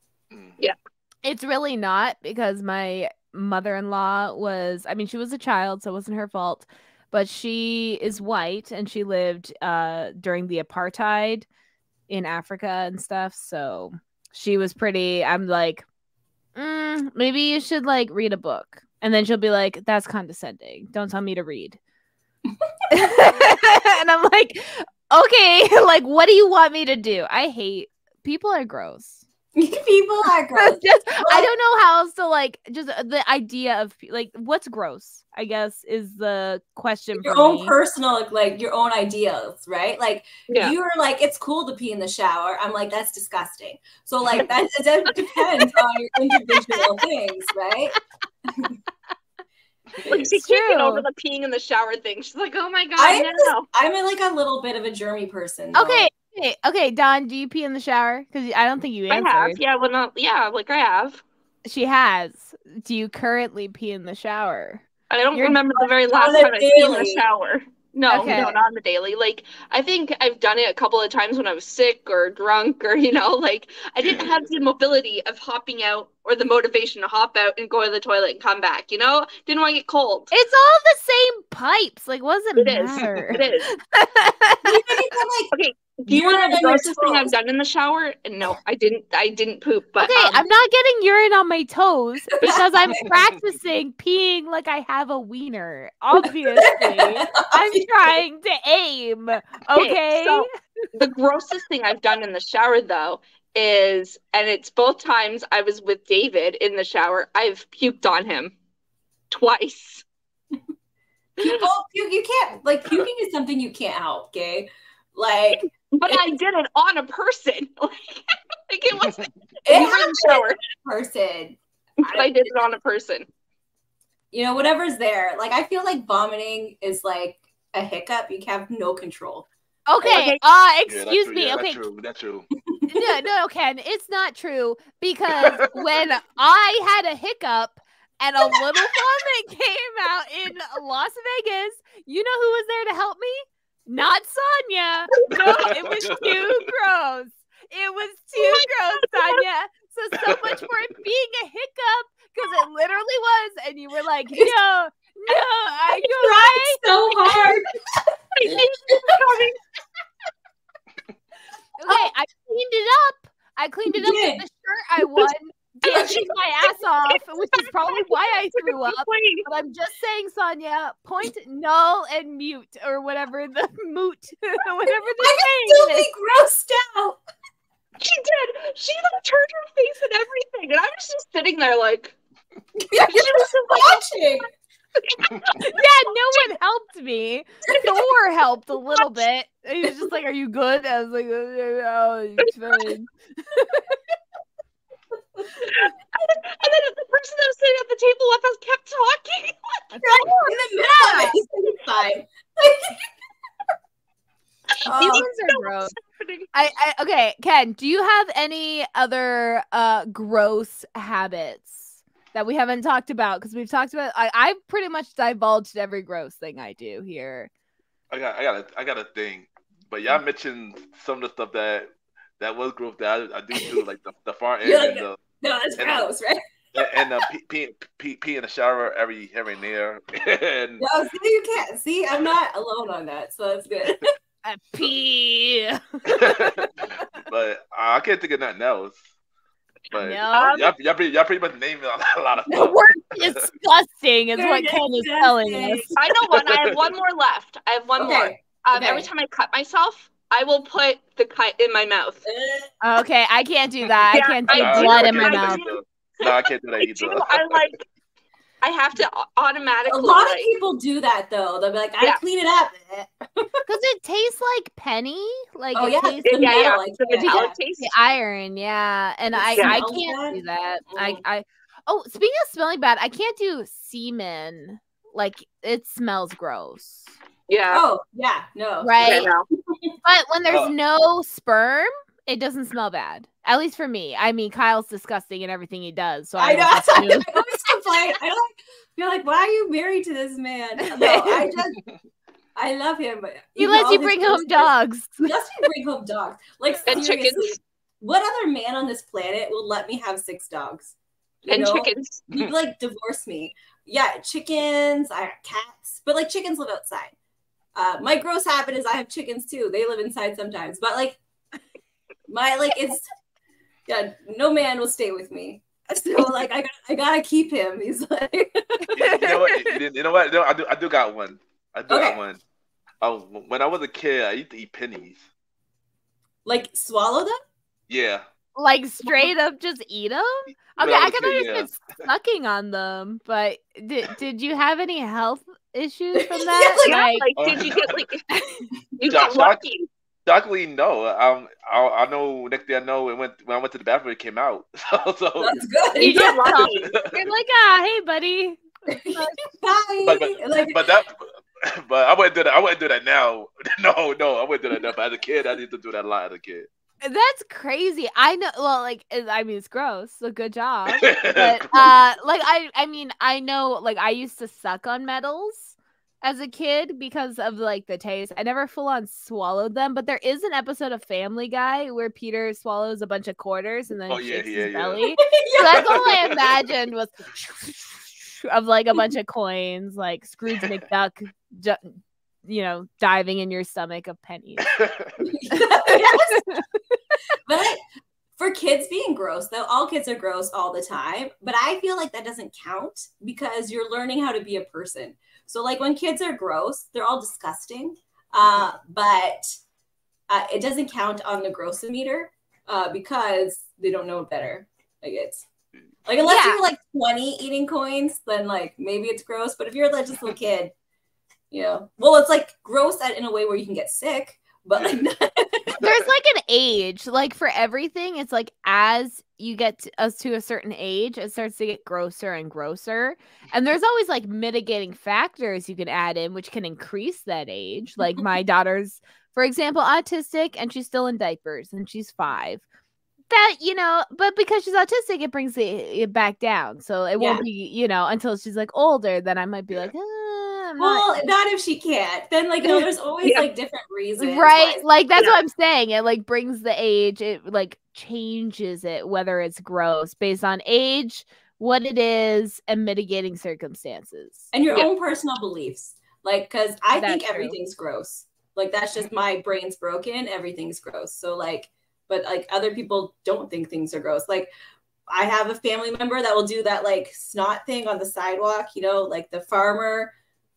Yeah. It's really not, because my mother-in-law was, I mean, she was a child, so it wasn't her fault, but she is white and she lived during the apartheid in Africa and stuff. So she was pretty, I'm like, maybe you should like read a book. And then she'll be like, that's condescending. Don't tell me to read. And I'm like, okay, like, what do you want me to do? People are gross. People are gross. I don't know how else to like just the idea of like what's gross, I guess, is the question Your for own me. personal, like your own ideas, right? Like Yeah. you're like, it's cool to pee in the shower. I'm like, that's disgusting. So like that depends on your individual things, right? Like, she It's can't get true. over the peeing in the shower thing. She's like, oh my god, I'm like a little bit of a germy person. Okay, Dawn, do you pee in the shower? Because I don't think you I answered. have, yeah, well, not, yeah, like I have. She has. Do you currently pee in the shower? I don't You're remember the very last on a time I peed in the daily. shower. No, Okay. no, not on the daily. Like, I think I've done it a couple of times when I was sick or drunk or, like, I didn't have the mobility of hopping out or the motivation to hop out and go to the toilet and come back, Didn't want to get cold. It's all the same pipes. Like, what does it It is. matter? It is. Okay, do you want to know the grossest thing I've done in the shower? No, I didn't poop, but Okay, I'm not getting urine on my toes because I'm practicing peeing like I have a wiener. Obviously, I'm trying to aim. Okay. So the grossest thing I've done in the shower, though, is, and it's both times I was with David in the shower, I've puked on him twice. You can't, like, puking is something you can't help, okay? Like, but I did it on a person. Like it wasn't it in the shower. Person. But I did it on a person. Whatever's there. Like, I feel like vomiting is like a hiccup. You have no control. Okay. Excuse me. Okay. That's true. No, Ken, it's not true because when I had a hiccup and a little vomit came out in Las Vegas, you know who was there to help me? Not Sonia. No, it was too gross. It was too gross, Sonia. So much for it being a hiccup because it literally was, and you were like, no, I tried so hard. Okay, I cleaned it up. I cleaned it up with the shirt I won, dancing my ass off, which is probably why I threw up. But I'm just saying, Sonia, point null and mute, or whatever the moot, whatever the I can still be grossed out. She did. She like turned her face and everything, and I was just sitting there like, yeah, she was just watching. Yeah, no one helped me. Thor helped a little bit. He was just like, "Are you good?" I was like, "Oh, it's fine." And then the person that was sitting at the table with us kept talking. In the middle of it, it's fine. These ones are gross. Okay, Ken, do you have any other gross habits that we haven't talked about? Because we've talked about, I pretty much divulged every gross thing I do here. I got a thing, but y'all mentioned some of the stuff that was gross that I do too, like the far end and the. No, that's gross, right? And pee in the shower every there. And no, see, you can't. See, I'm not alone on that, so that's good. I pee. But I can't think of nothing else. But No. y'all pretty much named a lot of The stuff. word disgusting is what Ken is telling us. I know one. I have one more left. I have one more. Every time I cut myself, I will put the cut in my mouth. Okay, I can't do that. Yeah, I can't do I blood do. in my I mouth. No, I can't do that either. I have to automatically. A lot of people do that though. They'll be like, "I clean it up," because it tastes like penny. Like oh it yeah, tastes the metal, like, the metallic taste. the iron, yeah. And I can't do that. Oh, speaking of smelling bad, I can't do semen. Like it smells gross. Yeah. Oh yeah, no. Right. Yeah, no. But when there's no sperm, it doesn't smell bad. At least for me. I mean, Kyle's disgusting in everything he does. So I know. I always complain. You're like, why are you married to this man? No, I love him. But he lets you bring home dogs. He lets me bring home dogs. Like and seriously, chickens. What other man on this planet will let me have 6 dogs? Chickens. You'd like divorce me. Yeah, chickens. I have cats, but like chickens live outside. My gross habit is I have chickens too. They live inside sometimes, but like no man will stay with me. So like I gotta keep him. He's like, you know what? No, I do got one. Got one. When I was a kid, I used to eat pennies. Like swallow them? Yeah. Like straight up just eat them? Okay, Well, I can okay, understand sucking on them, but did you have any health issues from that? Yeah, Like, did you get you Shock- got lucky? Shockingly, no. I know next day I know when I went to the bathroom, it came out. So That's good. you just lucky. saw- you're like, hey, buddy. Bye. but I wouldn't do that. I wouldn't do that now. No, I wouldn't do that now. But as a kid, I need to do that a lot as a kid. That's crazy. I know. Well, like, I mean, it's gross. So good job. But like, I mean, I know. Like, I used to suck on metals as a kid because of like the taste. I never full on swallowed them, but there is an episode of Family Guy where Peter swallows a bunch of quarters and then shakes his belly. So that's all I imagined was of like a bunch of coins, like Scrooge McDuck, diving in your stomach of pennies. Yes. But for kids being gross, though, all kids are gross all the time. But I feel like that doesn't count because you're learning how to be a person. So, like, when kids are gross, they're all disgusting. But it doesn't count on the grossometer because they don't know better. Like, unless you're like 20 eating coins, then like maybe it's gross. But if you're like just a little kid, well, it's like gross in a way where you can get sick. But like, there's like an age, like for everything. It's like as you get to a certain age, it starts to get grosser and grosser. And there's always like mitigating factors you can add in, which can increase that age. Like my daughter's, for example, autistic, and she's still in diapers, and she's 5. That but because she's autistic, it brings it back down. So it won't be until she's like older. Then I might be like. Not if she can't. Then there's always like different reasons, right? Like that's what I'm saying. It like brings the age. It like changes it whether it's gross based on age, what it is, and mitigating circumstances, and your own personal beliefs. Like, because I think everything's gross. Like that's just my brain's broken. Everything's gross. So like, but like other people don't think things are gross. Like I have a family member that will do that like snot thing on the sidewalk. Like the farmer.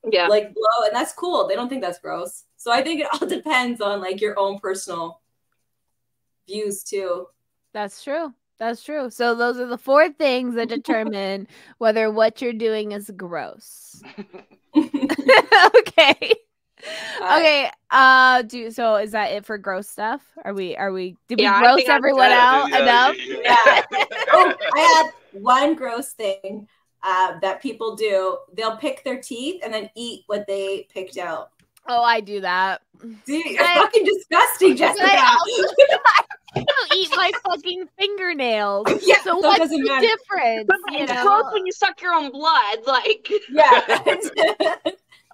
Yeah, like blow, and that's cool. They don't think that's gross. So I think it all depends on like your own personal views too. That's true. So those are the 4 things that determine whether what you're doing is gross. Okay. Okay. So is that it for gross stuff? Did we gross everyone out enough? Yeah. Oh, I have one gross thing. That people do. They'll pick their teeth and then eat what they picked out. Oh, I do that. Dude, you're fucking disgusting, Jessica. I don't eat my fucking fingernails. Yeah, so what's the difference? But it's gross when you suck your own blood. Like,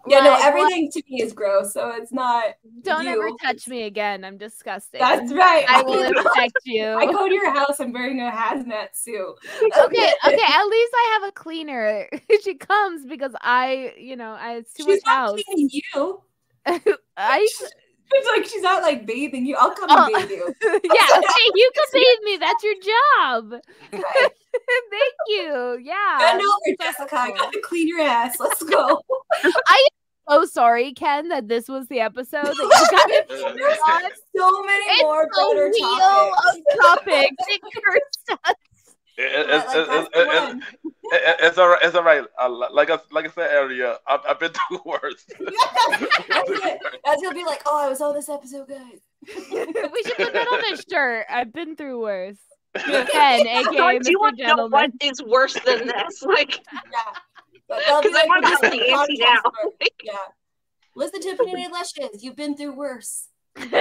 yeah, no, everything to me is gross, so it's not. Don't ever touch me again. I'm disgusting. That's right. I will infect you. I go to your house. I'm wearing a hazmat suit. Okay. At least I have a cleaner. She comes because it's too much house. She's not cleaning you. It's like she's not like bathing you. I'll come and bathe you. Yeah, okay, you can bathe me. That's your job. Okay. Thank you. Yeah. Bend over, Jessica. I got to clean your ass. Let's go. I am so sorry, Ken, that this was the episode that you got There's so many more better topics. It's all right. It's all right. Like I said earlier, I've been through worse. That's gonna be like, I was on this episode, guys. We should put that on a shirt. I've been through worse. Ken, aka do you want to know what is worse than this? Like, because I want to see Andy now. Yeah. Listen to Unedited Lushes. You've been through worse. And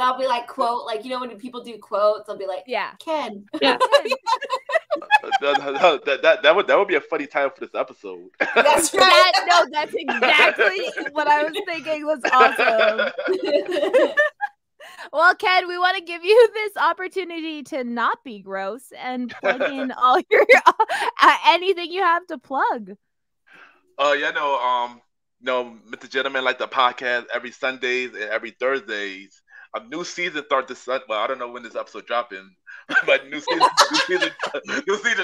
I'll be like, quote, like, when people do quotes, I'll be like, Ken. Yeah. that would be a funny title for this episode. That's right. That's exactly what I was thinking was awesome. Well, Ken, we want to give you this opportunity to not be gross and plug in all your anything you have to plug. MrGentleman Like the podcast every Sundays and every Thursdays. A new season starts this Sunday. Well, I don't know when this episode dropping, but new season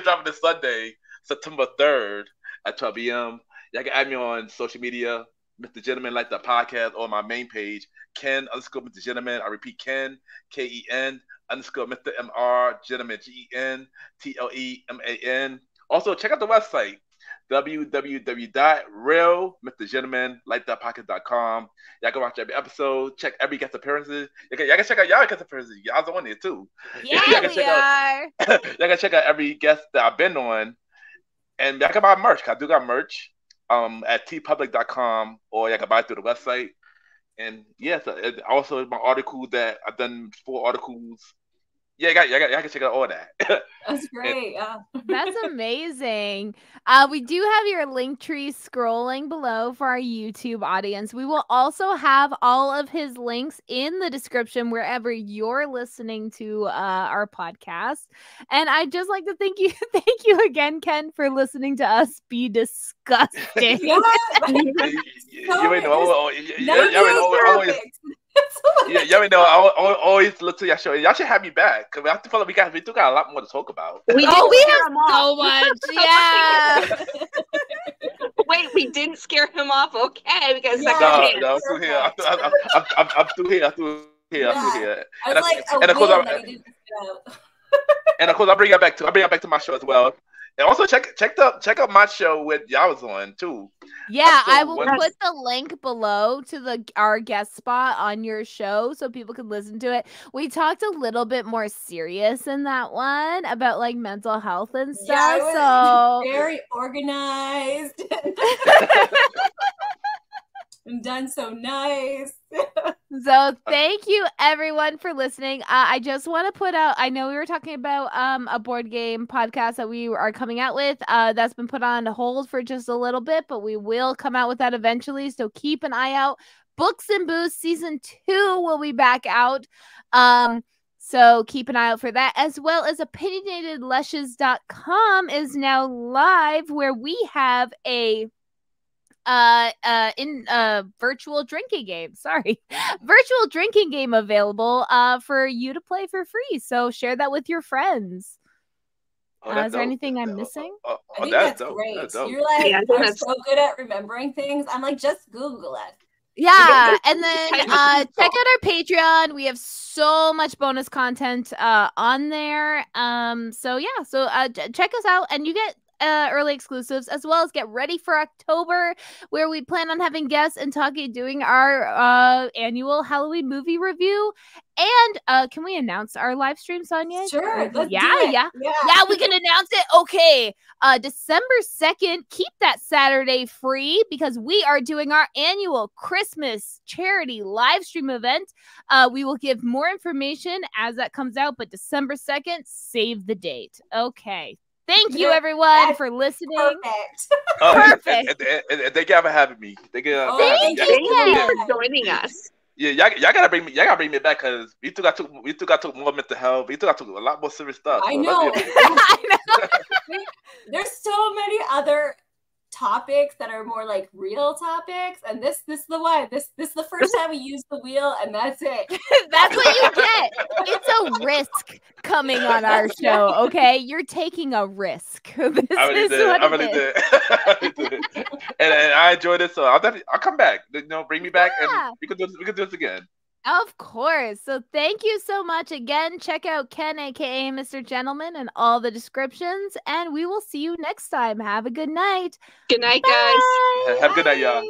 dropping this Sunday, September 3rd at 12 p.m. Y'all can add me on social media, MrGentleman Lifestyle Podcast, or my main page, Ken _ Mr. Gentleman. I repeat, Ken, KEN _ Mr. MR Gentleman, GENTLEMAN. Also, check out the website, www.realmrgentlemanlifestylepodcast.com. Y'all can watch every episode, check every guest appearances. Y'all can check out y'all guest appearances. Y'all's on there too. Yeah, we are. Y'all can check out every guest that I've been on. And y'all can buy merch. I do got merch at tpublic.com, or y'all can buy it through the website. And yes, also my article that I've done 4 articles. Yeah, y'all can check out all that. That's great. Yeah. That's amazing. We do have your link tree scrolling below for our YouTube audience. We will also have all of his links in the description wherever you're listening to our podcast. And I'd just like to thank you again, Ken, for listening to us be disgusting. You ain't know. Y'all know. I always look to your show. Y'all should have me back, because I feel like we still got a lot more to talk about. We have so much. Yeah. Wait, we didn't scare him off. Okay, because no, I'm still here. I'm still here. I'm still here. And of course, I'll bring it back to my show as well. And also check out my show with y'all was on too. Yeah, I will put the link below to our guest spot on your show so people can listen to it. We talked a little bit more serious in that one about like mental health and stuff. Yeah, so very organized. And done so nice. So thank you everyone for listening. I just want to put out, I know we were talking about a board game podcast that we are coming out with that's been put on hold for just a little bit, but we will come out with that eventually, so keep an eye out. Books and Booze season 2 will be back out, so keep an eye out for that, as well as opinionatedlushes.com is now live, where we have a virtual drinking game available for you to play for free, so share that with your friends. Is there anything I'm missing? I think that's great. You're like, I'm so good at remembering things. I'm like, just Google it. Yeah, and then check out our Patreon. We have so much bonus content on there. So check us out, and you get early exclusives, as well as get ready for October, where we plan on having guests and doing our annual Halloween movie review. And can we announce our live stream, Sonia? Sure. Yeah, we can announce it. Okay. December 2nd, keep that Saturday free, because we are doing our annual Christmas charity live stream event. We will give more information as that comes out, but December 2nd, save the date. Okay. Thank you, everyone, for listening. Perfect. And thank you for having me. Thank you for joining us. Yeah, y'all gotta bring me back, because we still got to more mental health. We still got to a lot more serious stuff. I know. There's so many other topics that are more like real topics, and this is the one. This is the first time we use the wheel, and that's it. That's what you get. It's a risk coming on our show. Okay, you're taking a risk. I really did. And I enjoyed it, so I'll come back. Bring me back, and we can do this again. Of course. So thank you so much again. Check out Ken, aka Mr. Gentleman, and all the descriptions, and we will see you next time. Have a good night. Good night, guys. Have a good night, y'all.